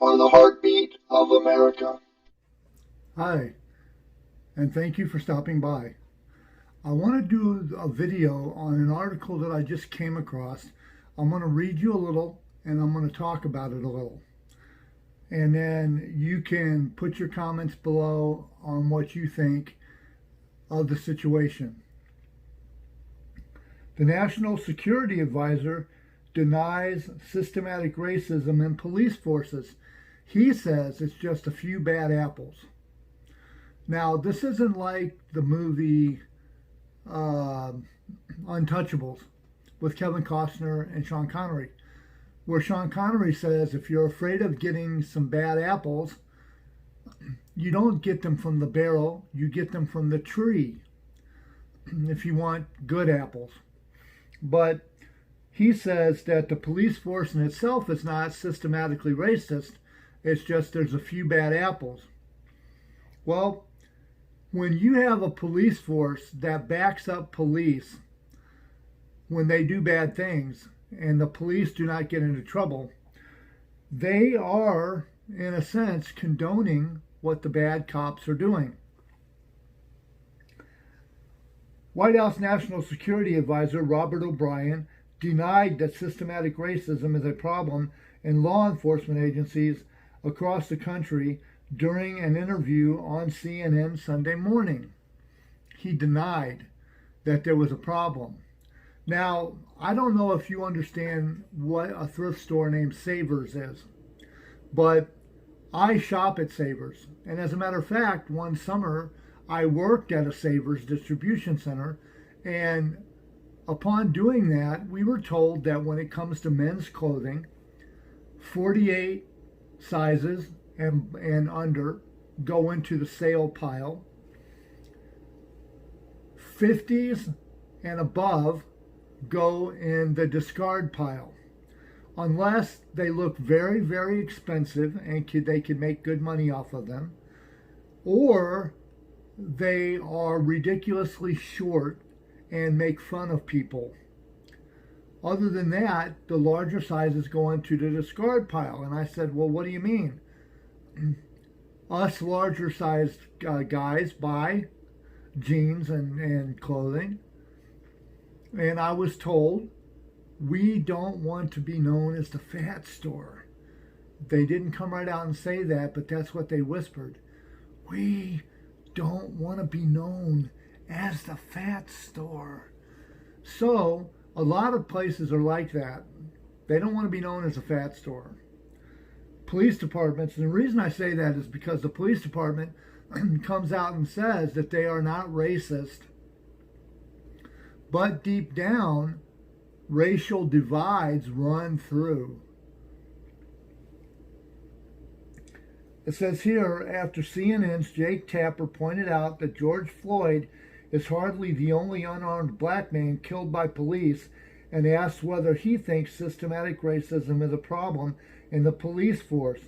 on the heartbeat of America. Hi, and thank you for stopping by. I want to do a video on an article that I just came across. I'm going to read you a little and I'm going to talk about it a little. And then you can put your comments below on what you think of the situation. The National Security Advisor denies systematic racism in police forces. He says it's just a few bad apples. Now, this isn't like the movie Untouchables with Kevin Costner and Sean Connery, where Sean Connery says if you're afraid of getting some bad apples, you don't get them from the barrel, you get them from the tree if you want good apples. But he says that the police force in itself is not systematically racist, it's just there's a few bad apples. Well, when you have a police force that backs up police when they do bad things and the police do not get into trouble, they are, in a sense, condoning what the bad cops are doing. White House National Security Advisor Robert O'Brien denied that systematic racism is a problem in law enforcement agencies across the country during an interview on CNN Sunday morning. He denied that there was a problem. Now, I don't know if you understand what a thrift store named Savers is, but I shop at Savers. And as a matter of fact, one summer I worked at a Savers distribution center, and upon doing that, we were told that when it comes to men's clothing, 48 sizes and under go into the sale pile. 50s and above go in the discard pile, unless they look very, very expensive and they could make good money off of them, or they are ridiculously short and make fun of people. Other than that, the larger sizes go into the discard pile. And I said, well, what do you mean? Us larger sized guys buy jeans and clothing. And I was told, we don't want to be known as the fat store. They didn't come right out and say that, but that's what they whispered. We don't want to be known as the fat store. So a lot of places are like that. They don't want to be known as a fat store. Police departments, and the reason I say that is because the police department comes out and says that they are not racist, but deep down, racial divides run through. It says here, after CNN's Jake Tapper pointed out that George Floyd is hardly the only unarmed black man killed by police, and asked whether he thinks systematic racism is a problem in the police force,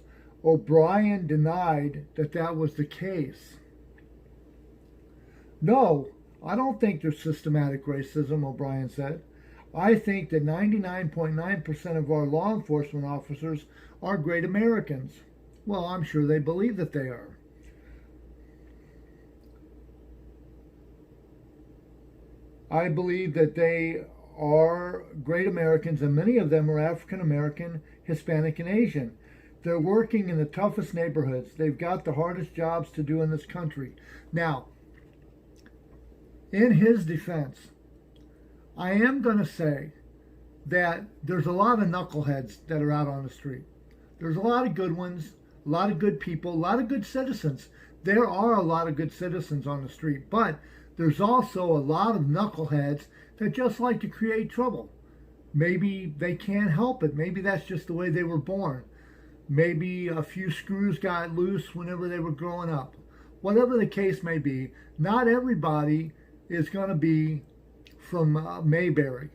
O'Brien denied that that was the case. No, I don't think there's systematic racism, O'Brien said. I think that 99.9% of our law enforcement officers are great Americans. Well, I'm sure they believe that they are. I believe that they are great Americans, and many of them are African American, Hispanic, and Asian. They're working in the toughest neighborhoods. They've got the hardest jobs to do in this country. Now, in his defense, I am going to say that there's a lot of knuckleheads that are out on the street. There's a lot of good ones, a lot of good people, a lot of good citizens. There are a lot of good citizens on the street, but there's also a lot of knuckleheads that just like to create trouble. Maybe they can't help it. Maybe that's just the way they were born. Maybe a few screws got loose whenever they were growing up. Whatever the case may be, not everybody is going to be from Mayberry.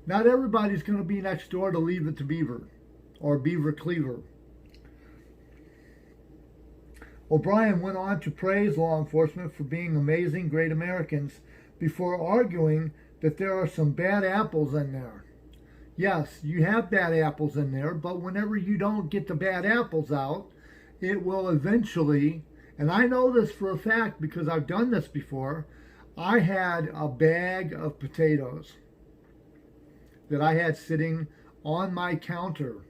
Not everybody's going to be next door to Leave It to Beaver or Beaver Cleaver. O'Brien went on to praise law enforcement for being amazing, great Americans before arguing that there are some bad apples in there. Yes, you have bad apples in there, but whenever you don't get the bad apples out, it will eventually, and I know this for a fact because I've done this before. I had a bag of potatoes that I had sitting on my counter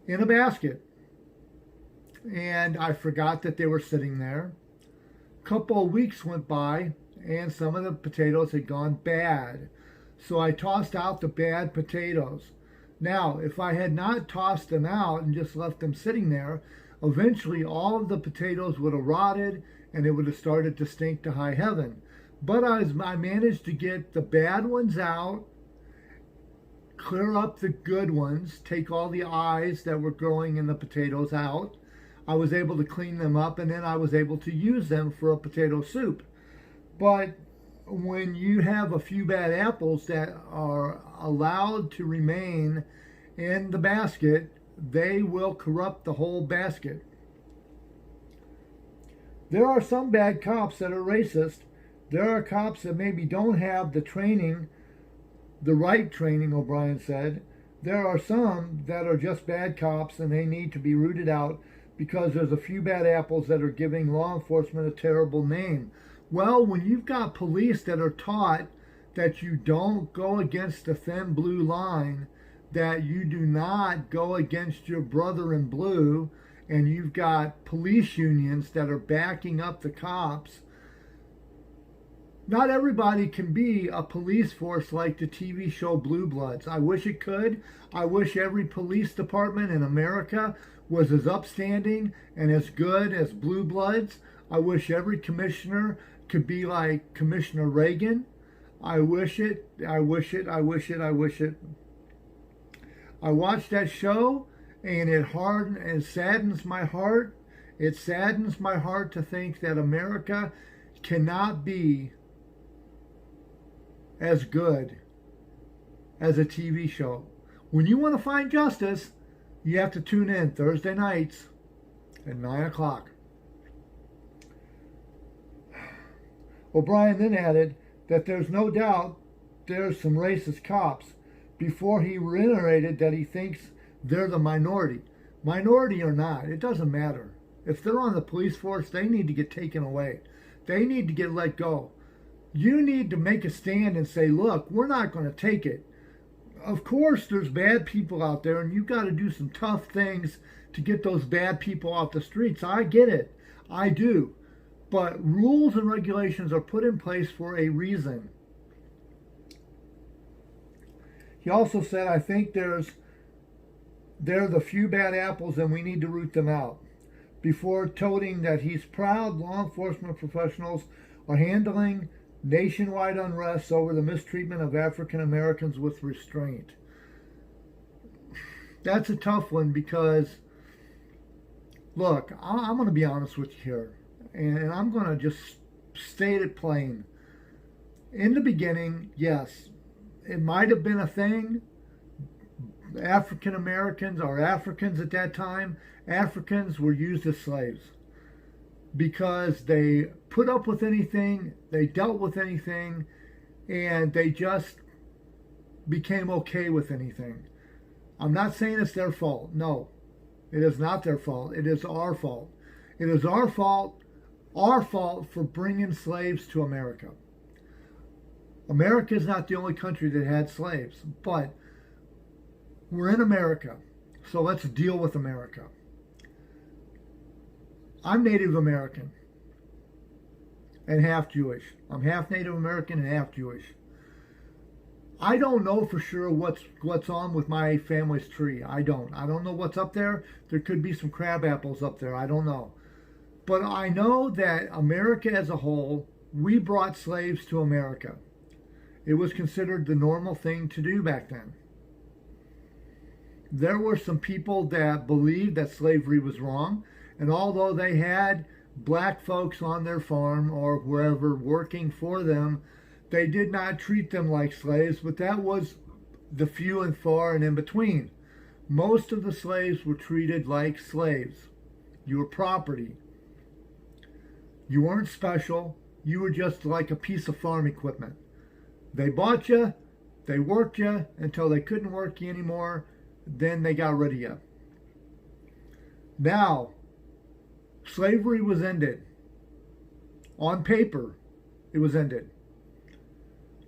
in a basket, and I forgot that they were sitting there. A couple of weeks went by, and some of the potatoes had gone bad. So I tossed out the bad potatoes. Now, if I had not tossed them out and just left them sitting there, eventually all of the potatoes would have rotted and it would have started to stink to high heaven. But I managed to get the bad ones out, clear up the good ones, take all the eyes that were growing in the potatoes out. I was able to clean them up, and then I was able to use them for a potato soup. But when you have a few bad apples that are allowed to remain in the basket, they will corrupt the whole basket. There are some bad cops that are racist. There are cops that maybe don't have the training, the right training, O'Brien said. There are some that are just bad cops and they need to be rooted out because there's a few bad apples that are giving law enforcement a terrible name. Well, when you've got police that are taught that you don't go against the thin blue line, that you do not go against your brother in blue, and you've got police unions that are backing up the cops, not everybody can be a police force like the TV show Blue Bloods. I wish it could. I wish every police department in America was as upstanding and as good as Blue Bloods. I wish every commissioner could be like Commissioner Reagan. I wish it. I wish it. I wish it. I wish it. I watched that show and it saddens my heart. It saddens my heart to think that America cannot be as good as a TV show. When you want to find justice, you have to tune in Thursday nights at 9 o'clock. O'Brien then added that there's no doubt there's some racist cops before he reiterated that he thinks they're the minority. Minority or not, it doesn't matter. If they're on the police force, they need to get taken away. They need to get let go. You need to make a stand and say, look, we're not going to take it. Of course, there's bad people out there, and you've got to do some tough things to get those bad people off the streets. I get it. I do. But rules and regulations are put in place for a reason. He also said, I think they're the few bad apples and we need to root them out. Before toting that he's proud law enforcement professionals are handling nationwide unrest over the mistreatment of African Americans with restraint. That's a tough one because, look, I'm going to be honest with you here, and I'm going to just state it plain. In the beginning, yes, it might have been a thing. African Americans or Africans at that time, Africans were used as slaves because they put up with anything, they dealt with anything, and they just became okay with anything. I'm not saying it's their fault. No, it is not their fault. It is our fault. It is our fault for bringing slaves to America. America is not the only country that had slaves, but we're in America, so let's deal with America. I'm Native American and half Jewish. I'm half Native American and half Jewish. I don't know for sure what's on with my family's tree. I don't know what's up there. There could be some crab apples up there. I don't know. But I know that America as a whole, we brought slaves to America. It was considered the normal thing to do back then. There were some people that believed that slavery was wrong, and although they had black folks on their farm or wherever working for them, they did not treat them like slaves, but that was the few and far and in between. Most of the slaves were treated like slaves. You were property. You weren't special. You were just like a piece of farm equipment. They bought you, They worked you until they couldn't work you anymore. Then they got rid of you. Now, slavery was ended. On paper, it was ended.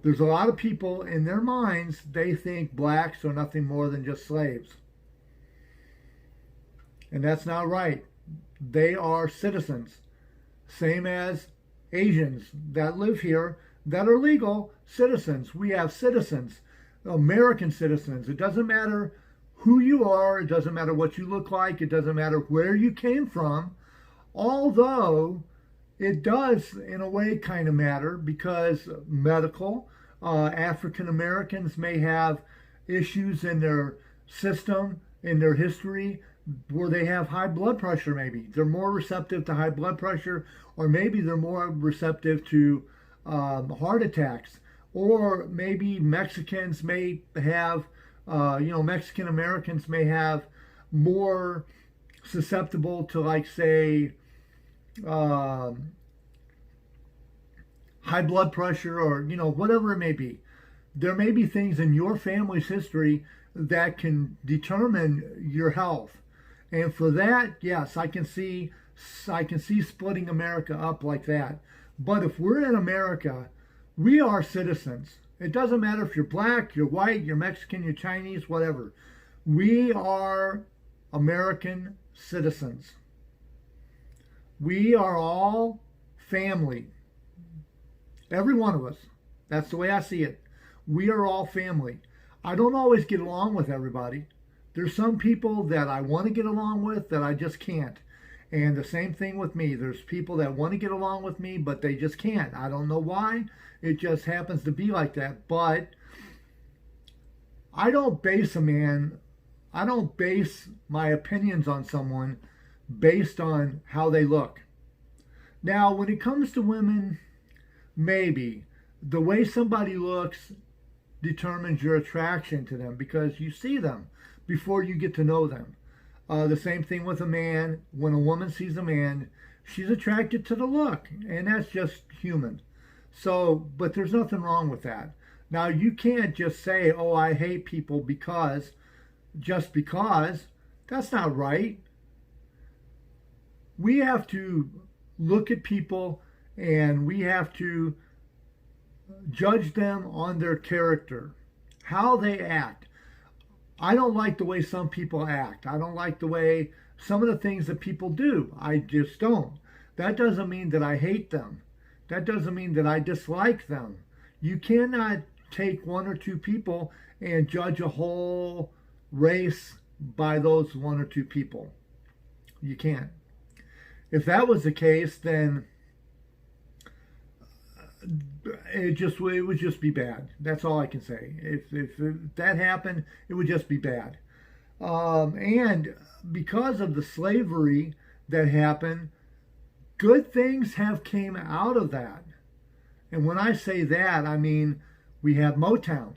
There's a lot of people in their minds, they think blacks are nothing more than just slaves. And that's not right. They are citizens, same as Asians that live here that are legal citizens. We have citizens, American citizens. It doesn't matter who you are, it doesn't matter what you look like, it doesn't matter where you came from, although it does in a way kind of matter because medical, African Americans may have issues in their system, in their history, where they have high blood pressure. Maybe they're more receptive to high blood pressure, or maybe they're more receptive to heart attacks, or maybe Mexicans may have, Mexican Americans may have more susceptible to, like, say, high blood pressure, or whatever it may be. There may be things in your family's history that can determine your health. And for that, yes, I can see splitting America up like that. But if we're in America, we are citizens. It doesn't matter if you're black, you're white, you're Mexican, you're Chinese, whatever. We are American citizens. We are all family. Every one of us. That's the way I see it. We are all family. I don't always get along with everybody. There's some people that I want to get along with that I just can't. And the same thing with me. There's people that want to get along with me, but they just can't. I don't know why. It just happens to be like that. But I don't base my opinions on someone based on how they look. Now, when it comes to women, maybe the way somebody looks determines your attraction to them because you see them before you get to know them. The same thing with a man. When a woman sees a man, she's attracted to the look, and that's just human. So, but there's nothing wrong with that. Now, you can't just say, oh, I hate people just because. That's not right. We have to look at people and we have to judge them on their character, how they act. I don't like the way some people act. I don't like the way some of the things that people do. I just don't. That doesn't mean that I hate them. That doesn't mean that I dislike them. You cannot take one or two people and judge a whole race by those one or two people. You can't. If that was the case, then it would just be bad. That's all I can say. If that happened, it would just be bad. And because of the slavery that happened, good things have came out of that. And when I say that, I mean we have Motown,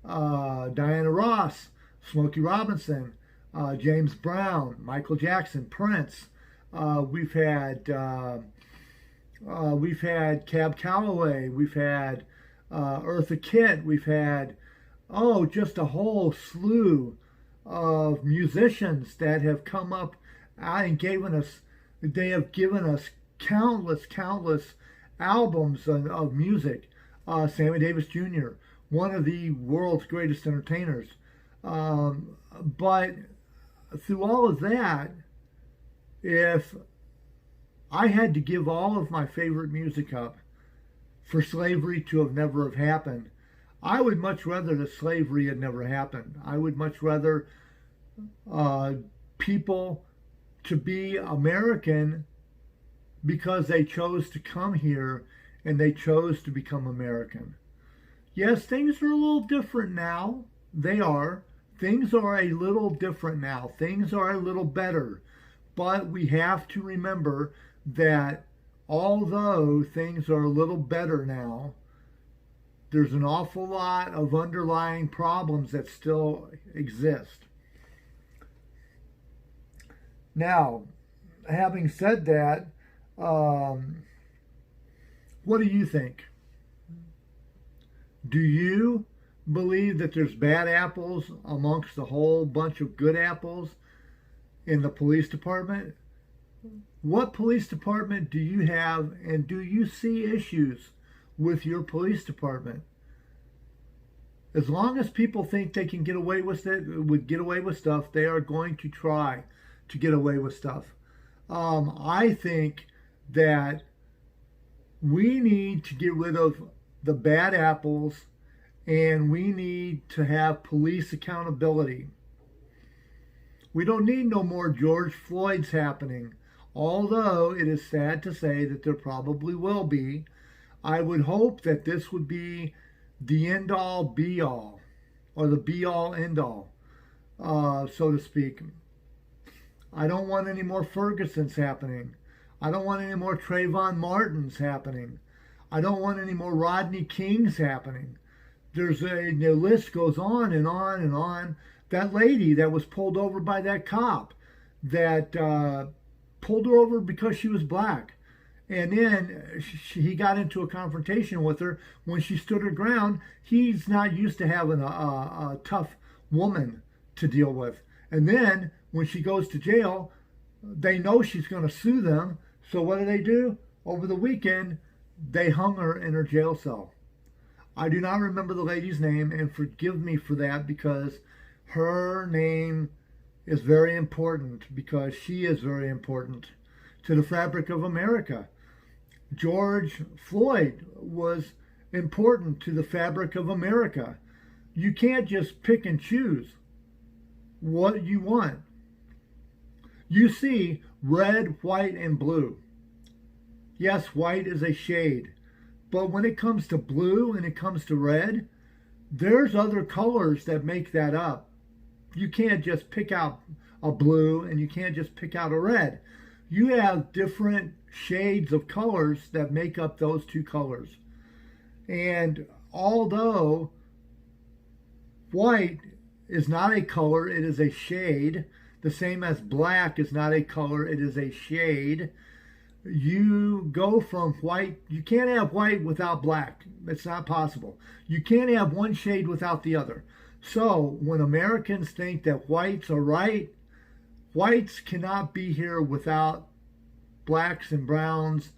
Diana Ross, Smokey Robinson, James Brown, Michael Jackson, Prince. We've had Cab Calloway. We've had Eartha Kitt. We've had just a whole slew of musicians that have come up and they have given us countless albums of music. Sammy Davis Jr., one of the world's greatest entertainers. But through all of that, if I had to give all of my favorite music up for slavery to have never have happened, I would much rather that slavery had never happened. I would much rather people to be American because they chose to come here and they chose to become American. Yes, things are a little different now. They are. Things are a little different now. Things are a little better. But we have to remember that although things are a little better now, there's an awful lot of underlying problems that still exist. Now, having said that, what do you think? Do you believe that there's bad apples amongst a whole bunch of good apples in the police department? What police department do you have, and do you see issues with your police department? As long as people think they can get away with stuff, they are going to try to get away with stuff. I think that we need to get rid of the bad apples, and we need to have police accountability. We don't need no more George Floyd's happening, although it is sad to say that there probably will be. I would hope that this would be the end-all, be-all, or the be-all, end-all, so to speak. I don't want any more Fergusons happening. I don't want any more Trayvon Martins happening. I don't want any more Rodney Kings happening. The list goes on and on and on. That lady that was pulled over by that cop that pulled her over because she was black. And then he got into a confrontation with her. When she stood her ground, he's not used to having a tough woman to deal with. And then when she goes to jail, they know she's going to sue them. So what do? Over the weekend, they hung her in her jail cell. I do not remember the lady's name, and forgive me for that, because her name is very important, because she is very important to the fabric of America. George Floyd was important to the fabric of America. You can't just pick and choose what you want. You see red, white, and blue. Yes, white is a shade. But when it comes to blue and it comes to red, there's other colors that make that up. You can't just pick out a blue and you can't just pick out a red. You have different shades of colors that make up those two colors. And although white is not a color, it is a shade, the same as black is not a color, it is a shade. You go from white, you can't have white without black. It's not possible. You can't have one shade without the other. So when Americans think that whites are right, whites cannot be here without blacks and browns,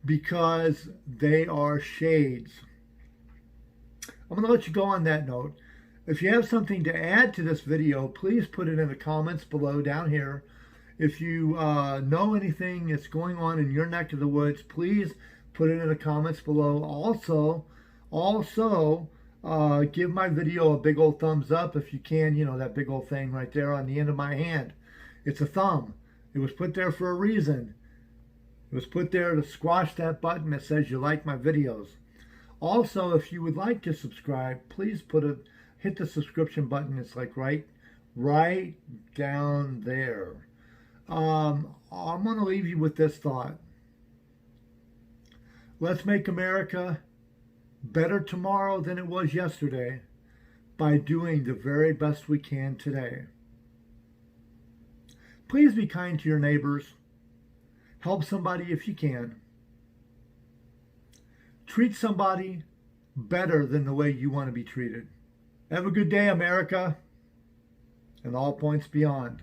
because they are shades. I'm going to let you go on that note. If you have something to add to this video, please put it in the comments below down here. If you know anything that's going on in your neck of the woods, please put it in the comments below. Also, give my video a big old thumbs up if you can. You know, that big old thing right there on the end of my hand. It's a thumb. It was put there for a reason. It was put there to squash that button that says you like my videos. Also, if you would like to subscribe, please hit the subscription button. It's like right down there. I'm going to leave you with this thought. Let's make America better tomorrow than it was yesterday by doing the very best we can today. Please be kind to your neighbors. Help somebody if you can. Treat somebody better than the way you want to be treated. Have a good day, America, and all points beyond.